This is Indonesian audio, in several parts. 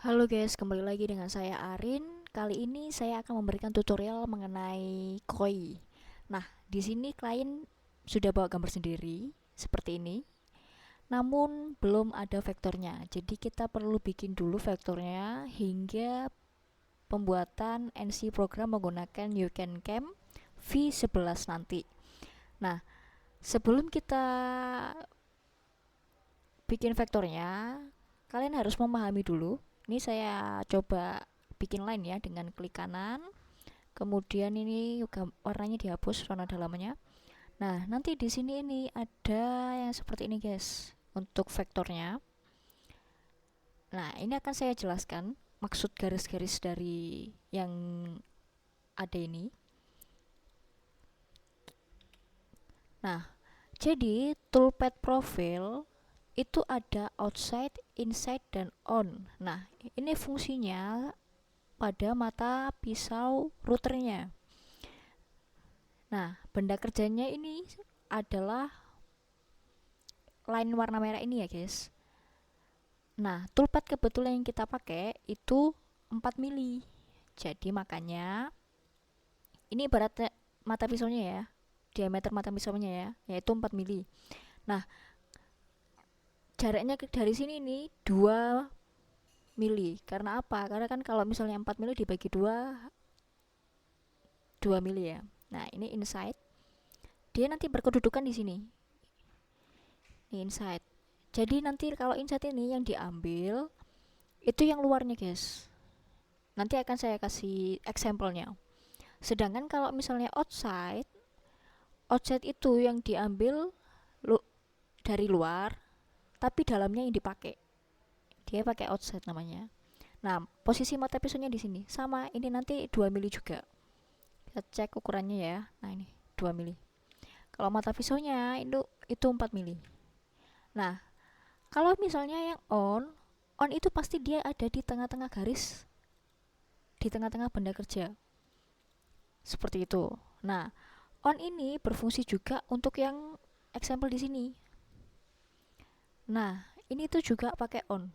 Halo guys, kembali lagi dengan saya Arin. Kali ini saya akan memberikan tutorial mengenai koi. Nah, di sini klien sudah bawa gambar sendiri seperti ini, namun belum ada vektornya. Jadi kita perlu bikin dulu vektornya hingga pembuatan NC program menggunakan YouCanCam V11 nanti. Nah, sebelum kita bikin vektornya, kalian harus memahami dulu. Ini saya coba bikin line ya dengan klik kanan. Kemudian ini juga warnanya dihapus warna dalamnya. Nah, nanti di sini ini ada yang seperti ini, guys, untuk vektornya. Nah, ini akan saya jelaskan maksud garis-garis dari yang ada ini. Nah, jadi toolpad profile itu ada outside, inside, dan on. Nah, ini fungsinya pada mata pisau routernya. Nah, benda kerjanya ini adalah line warna merah ini ya, guys. Nah, toolpad kebetulan yang kita pakai itu 4 mili. Jadi makanya ini ibarat mata pisaunya ya. Diameter mata pisaunya ya, yaitu 4 mili. Nah, jaraknya dari sini nih 2 mili. Karena apa? Karena kan kalau misalnya 4 mili dibagi 2, 2 mili ya. Nah, ini inside. Dia nanti berkedudukan di sini. Ini inside. Jadi nanti kalau inside ini yang diambil itu yang luarnya, guys. Nanti akan saya kasih example-nya. Sedangkan kalau misalnya outside, outside itu yang diambil lu dari luar, tapi dalamnya yang dipakai. Dia pakai outside namanya. Nah, posisi mata pisaunya di sini. Sama, ini nanti 2 mili juga. Kita cek ukurannya ya. Nah, ini 2 mili. Kalau mata pisaunya itu 4 mili. Nah, kalau misalnya yang on itu pasti dia ada di tengah-tengah garis, di tengah-tengah benda kerja. Seperti itu. Nah, on ini berfungsi juga untuk yang example di sini. Nah, ini tuh juga pakai on.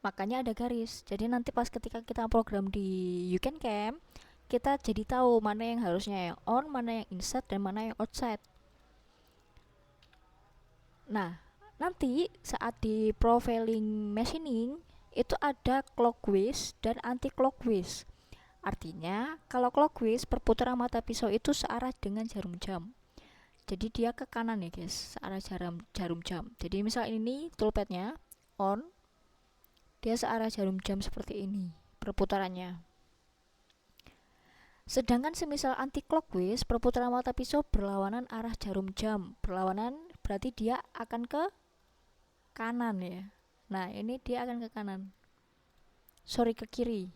Makanya ada garis. Jadi nanti pas ketika kita program di YouCanCam, kita jadi tahu mana yang harusnya yang on, mana yang inside, dan mana yang outside. Nah, nanti saat di profiling machining itu ada clockwise dan anti clockwise. Artinya, kalau clockwise perputaran mata pisau itu searah dengan jarum jam. Jadi dia ke kanan ya, guys, searah jarum jam. Jadi misal ini toolpadnya on, dia searah jarum jam seperti ini perputarannya. Sedangkan semisal anti clockwise, perputaran mata pisau berlawanan arah jarum jam. Berlawanan berarti dia akan ke kanan ya. Nah, ini dia akan ke kanan. Sorry, ke kiri.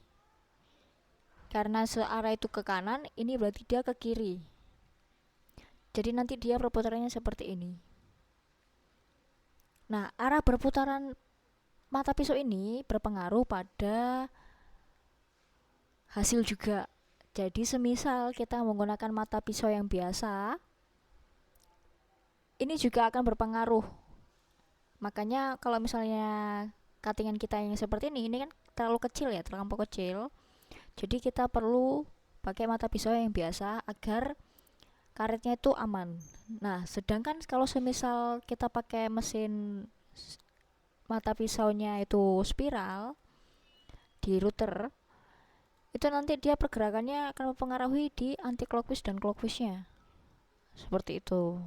Karena searah itu ke kanan, ini berarti dia ke kiri. Jadi nanti dia perputarannya seperti ini. Nah, arah berputaran mata pisau ini berpengaruh pada hasil juga. Jadi semisal kita menggunakan mata pisau yang biasa, ini juga akan berpengaruh. Makanya kalau misalnya cuttingan kita yang seperti ini kan terlalu kecil ya, terlampau kecil. Jadi kita perlu pakai mata pisau yang biasa agar karetnya itu aman. Nah, sedangkan kalau semisal kita pakai mesin mata pisaunya itu spiral di router, itu nanti dia pergerakannya akan mempengaruhi di anti clockwise dan clockwise-nya. Seperti itu.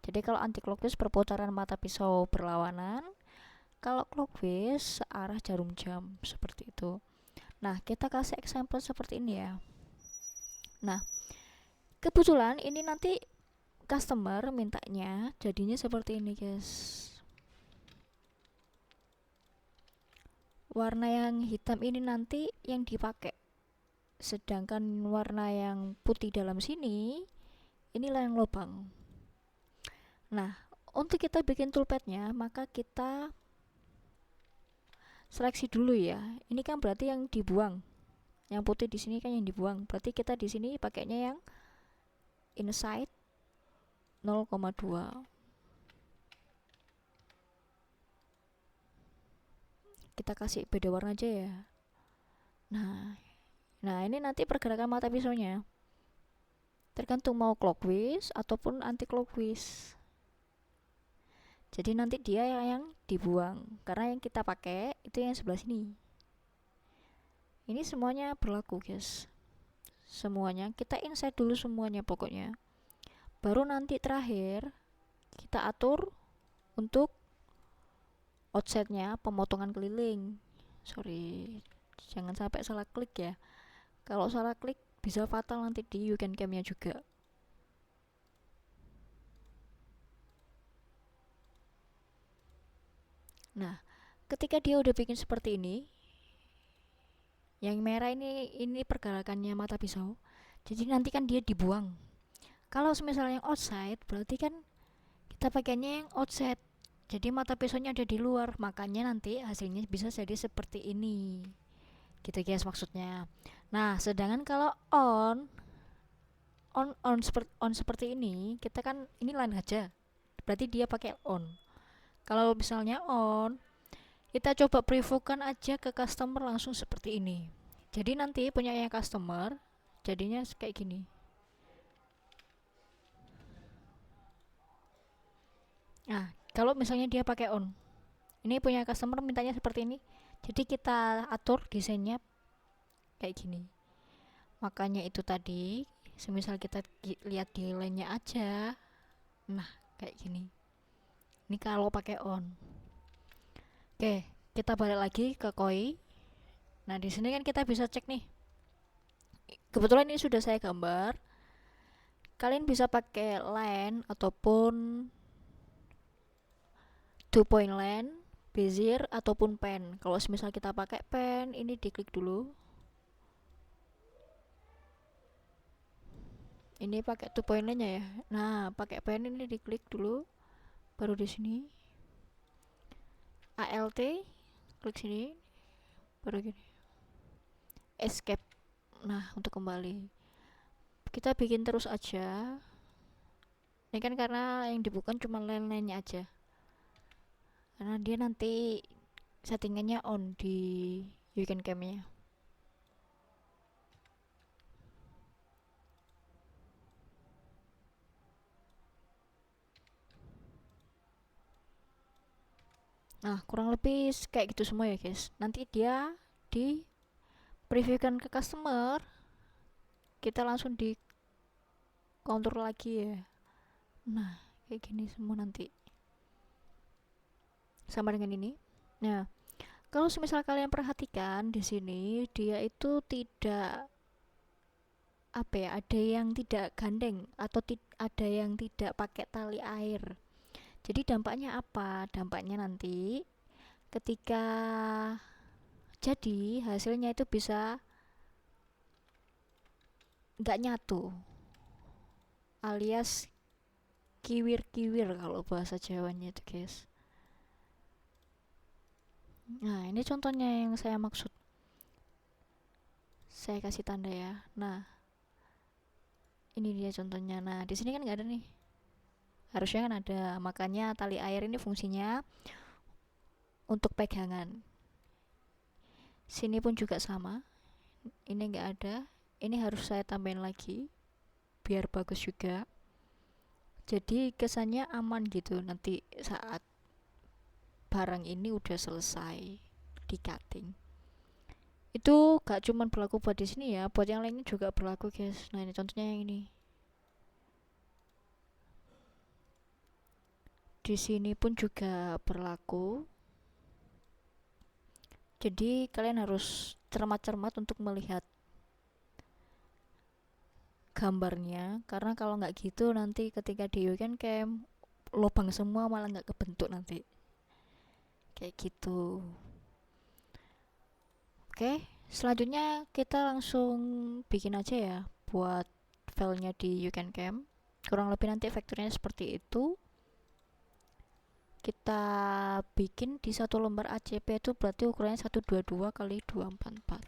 Jadi kalau anti clockwise perputaran mata pisau berlawanan, kalau clockwise searah jarum jam seperti itu. Nah, kita kasih example seperti ini ya. Nah, kebetulan ini nanti customer mintanya jadinya seperti ini, guys. Warna yang hitam ini nanti yang dipakai. Sedangkan warna yang putih dalam sini inilah yang lubang. Nah, untuk kita bikin toolpadnya, maka kita seleksi dulu ya. Ini kan berarti yang dibuang. Yang putih di sini kan yang dibuang. Berarti kita di sini pakainya yang inside 0,2. kita kasih beda warna aja ya. Nah ini nanti pergerakan mata pisaunya tergantung mau clockwise ataupun anti clockwise. Jadi nanti dia yang dibuang, karena yang kita pakai itu yang sebelah sini. Ini semuanya berlaku guys, semuanya kita insert dulu semuanya pokoknya, baru nanti terakhir kita atur untuk offsetnya, pemotongan keliling. Sorry, jangan sampai salah klik ya. Kalau salah klik bisa fatal nanti di you can cam nya juga. Nah, ketika dia udah bikin seperti ini, yang merah ini pergerakannya mata pisau. Jadi nanti kan dia dibuang. Kalau misalnya yang outside, berarti kan kita pakainya yang outside. Jadi mata pisaunya ada di luar, makanya nanti hasilnya bisa jadi seperti ini. Gitu guys maksudnya. Nah, sedangkan kalau on seperti ini, kita kan ini line aja. Berarti dia pakai on. Kalau misalnya on, kita coba preview-kan aja ke customer langsung seperti ini. Jadi nanti punyanya customer jadinya kayak gini. Nah, kalau misalnya dia pakai on, ini punya customer mintanya seperti ini. Jadi kita atur desainnya kayak gini. Makanya itu tadi, semisal kita lihat di line-nya aja. Nah, kayak gini. Ini kalau pakai on. Oke, kita balik lagi ke koi. Nah, di sini kan kita bisa cek nih. Kebetulan ini sudah saya gambar. Kalian bisa pakai line ataupun 2 point line, bezier ataupun pen. Kalau misal kita pakai pen, ini diklik dulu. Ini pakai 2 point line ya. Nah, pakai pen ini diklik dulu. Baru di sini ALT, klik sini. Baru gini. Escape. Nah, untuk kembali. Kita bikin terus aja. Ini kan karena yang dibuka cuma line-line-nya aja. Karena dia nanti settingannya on di you can cam-nya. Nah, kurang lebih kayak gitu semua ya guys. Nanti dia di previewkan ke customer, kita langsung di counter lagi ya. Nah, kayak gini semua nanti sama dengan ini. Nah, kalau misal kalian perhatikan di sini dia itu tidak apa ya, ada yang tidak gandeng atau ada yang tidak pakai tali air. Jadi dampaknya apa? Dampaknya nanti ketika jadi hasilnya itu bisa nggak nyatu, alias kiwir-kiwir kalau bahasa Jawanya itu guys. Nah, ini contohnya yang saya maksud. Saya kasih tanda ya. Nah, ini dia contohnya. Nah, di sini kan nggak ada nih. Harusnya kan ada. Makanya tali air ini fungsinya untuk pegangan. Sini pun juga sama. Ini nggak ada. Ini harus saya tambahin lagi biar bagus juga. Jadi kesannya aman gitu nanti saat barang ini udah selesai di cutting. Itu gak cuma berlaku buat di sini ya, buat yang lainnya juga berlaku guys. Nah, ini contohnya yang ini. Di sini pun juga berlaku. Jadi kalian harus cermat-cermat untuk melihat gambarnya, karena kalau nggak gitu nanti ketika di weekend cam lubang semua malah nggak kebentuk nanti. Kayak gitu. Oke, selanjutnya kita langsung bikin aja ya buat filenya di you can cam. Kurang lebih nanti vektornya seperti itu. Kita bikin di satu lembar ACP itu berarti ukurannya 122 kali 244.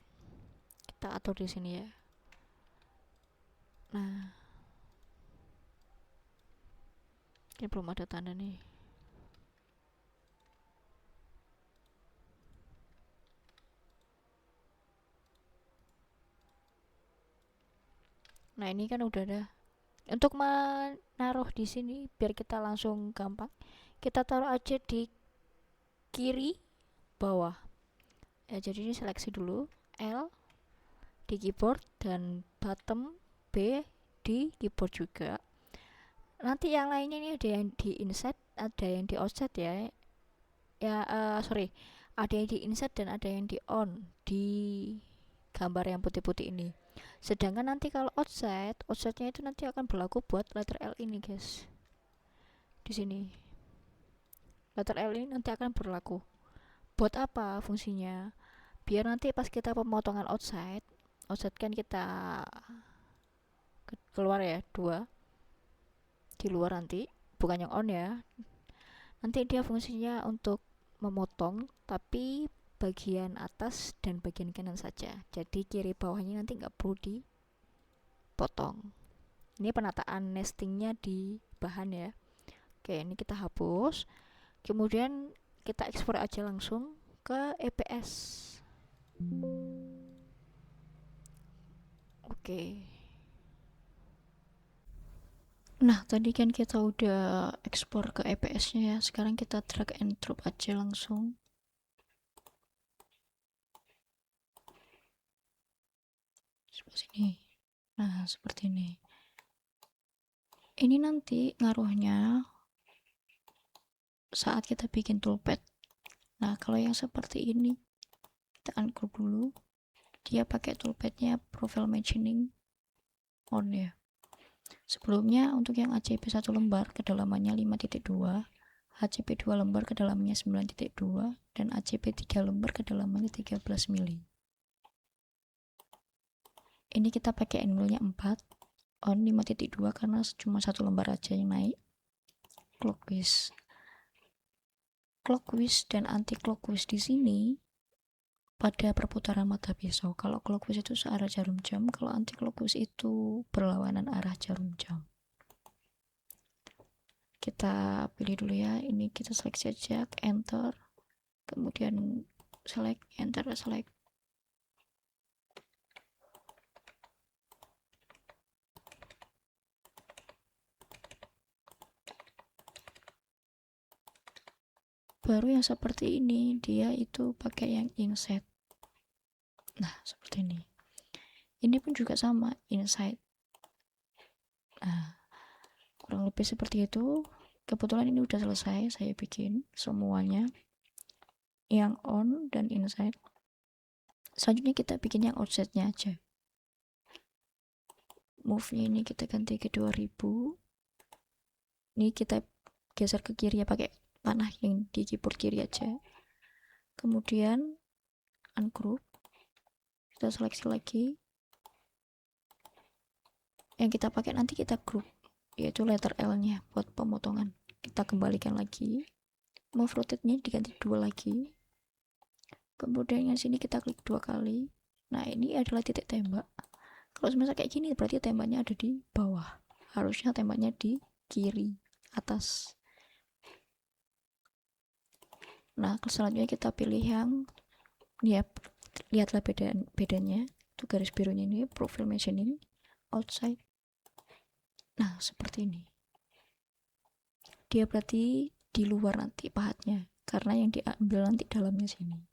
Kita atur di sini ya. Nah, ini belum ada tanda nih. Nah, ini kan udah ada. Untuk menaruh di sini biar kita langsung gampang, kita taruh aja di kiri bawah. Ya, jadi ini seleksi dulu L di keyboard dan bottom B di keyboard juga. Nanti yang lainnya ini ada yang di insert, ada yang di offset ya. Ya, sorry, ada yang di insert dan ada yang di on di gambar yang putih-putih ini. Sedangkan nanti kalau offsetnya itu nanti akan berlaku buat letter L ini, guys. Di sini. Letter L ini nanti akan berlaku. Buat apa fungsinya? Biar nanti pas kita pemotongan offset kan kita keluar ya, dua di luar nanti, bukan yang on ya. Nanti dia fungsinya untuk memotong, tapi bagian atas dan bagian kanan saja. Jadi kiri bawahnya nanti nggak perlu dipotong. Ini penataan nestingnya di bahan ya. Oke, ini kita hapus. Kemudian kita ekspor aja langsung ke EPS. Oke. Nah, tadi kan kita udah ekspor ke EPS-nya ya. Sekarang kita drag and drop aja langsung. Seperti ini. Nah, seperti ini. Ini nanti ngaruhnya saat kita bikin toolpad. Nah, kalau yang seperti ini, kita ungroup dulu. Dia pakai toolpadnya profile matching on ya. Sebelumnya untuk yang ACP 1 lembar kedalamannya 5.2, ACP 2 lembar kedalamannya 9.2, dan ACP 3 lembar kedalamannya 13 mili. Ini kita pakai angle-nya 4, on 5.2 karena cuma 1 lembar aja yang naik. Clockwise dan anti clockwise di sini pada perputaran mata pisau. Kalau clockwise itu searah jarum jam, kalau anti clockwise itu berlawanan arah jarum jam. Kita pilih dulu ya, ini kita seleksi aja, enter, kemudian select, enter, select. Baru yang seperti ini, dia itu pakai yang inset. Nah, seperti ini. Ini pun juga sama, inside. Nah, kurang lebih seperti itu. Kebetulan ini udah selesai saya bikin semuanya, yang on dan inside. Selanjutnya kita bikin yang offsetnya aja. Move-nya ini kita ganti ke 2000. Ini kita geser ke kiri ya, pakai panah yang di keyboard kiri aja. Kemudian ungroup, kita seleksi lagi. Yang kita pakai nanti kita group, yaitu letter L-nya buat pemotongan. Kita kembalikan lagi, move rotate-nya diganti 2 lagi. Kemudian yang sini kita klik 2 kali. Nah, ini adalah titik tembak. Kalau misalnya kayak gini berarti tembaknya ada di bawah. Harusnya tembaknya di kiri atas. Nah, selanjutnya kita pilih yang ya, lihatlah bedanya. Itu garis birunya ini profile matching outside. Nah, seperti ini. Dia berarti di luar nanti pahatnya, karena yang diambil nanti dalamnya sini.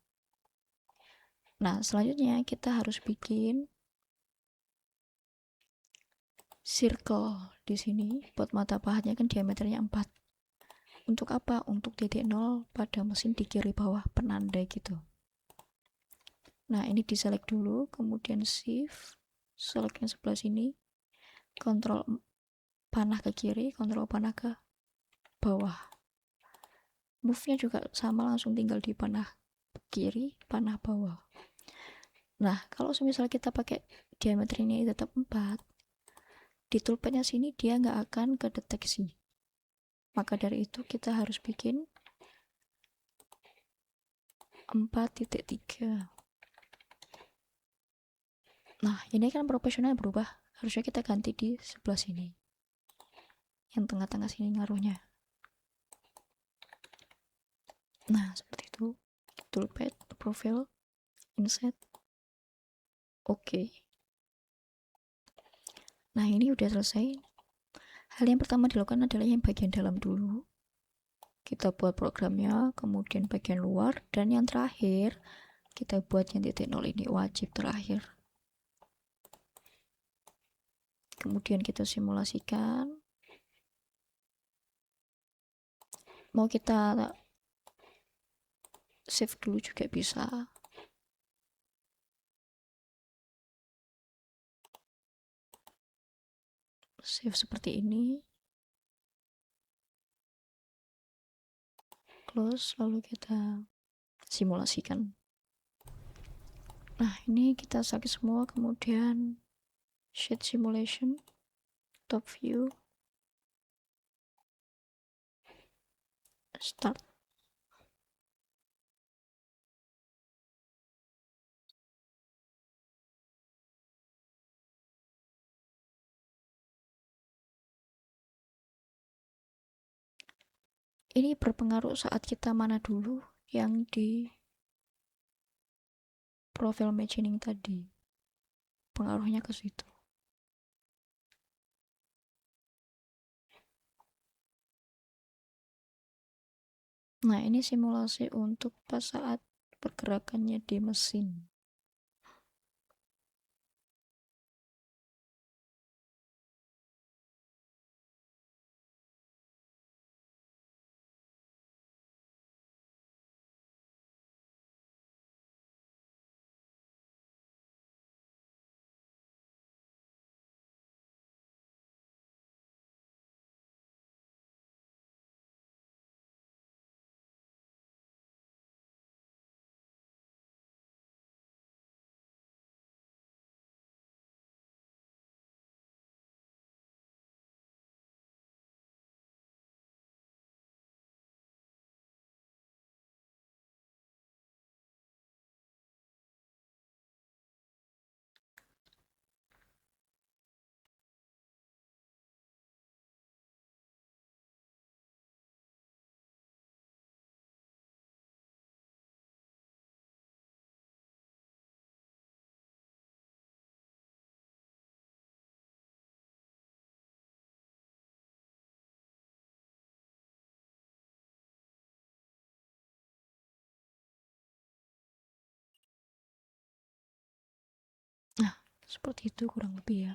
Nah, selanjutnya kita harus bikin circle di sini. Buat mata pahatnya kan diameternya 4. Untuk apa? Untuk titik 0 pada mesin di kiri bawah, penanda gitu. Nah, ini diselect dulu, kemudian shift, select yang sebelah sini, kontrol panah ke kiri, kontrol panah ke bawah. Move-nya juga sama, langsung tinggal di panah kiri, panah bawah. Nah, kalau misalnya kita pakai diameter ini tetap 4, di toolpadnya sini dia nggak akan kedeteksi. Maka dari itu kita harus bikin 4.3. Nah, ini kan proporsional berubah. Harusnya kita ganti di sebelah sini. Yang tengah-tengah sini ngaruhnya. Nah, seperti itu. Toolpad, profile, insert. Oke. Nah, ini udah selesai. Hal yang pertama dilakukan adalah yang bagian dalam dulu. Kita buat programnya, kemudian bagian luar, dan yang terakhir kita buat yang titik nol ini wajib terakhir. Kemudian kita simulasikan. Mau kita save dulu juga bisa. Save seperti ini. Close, lalu kita simulasikan. Nah, ini kita sakit semua, kemudian sheet simulation, top view, start. Ini berpengaruh saat kita mana dulu yang di profile imagining tadi. Pengaruhnya ke situ. Nah, ini simulasi untuk pas saat pergerakannya di mesin. Nah, seperti itu kurang lebih ya.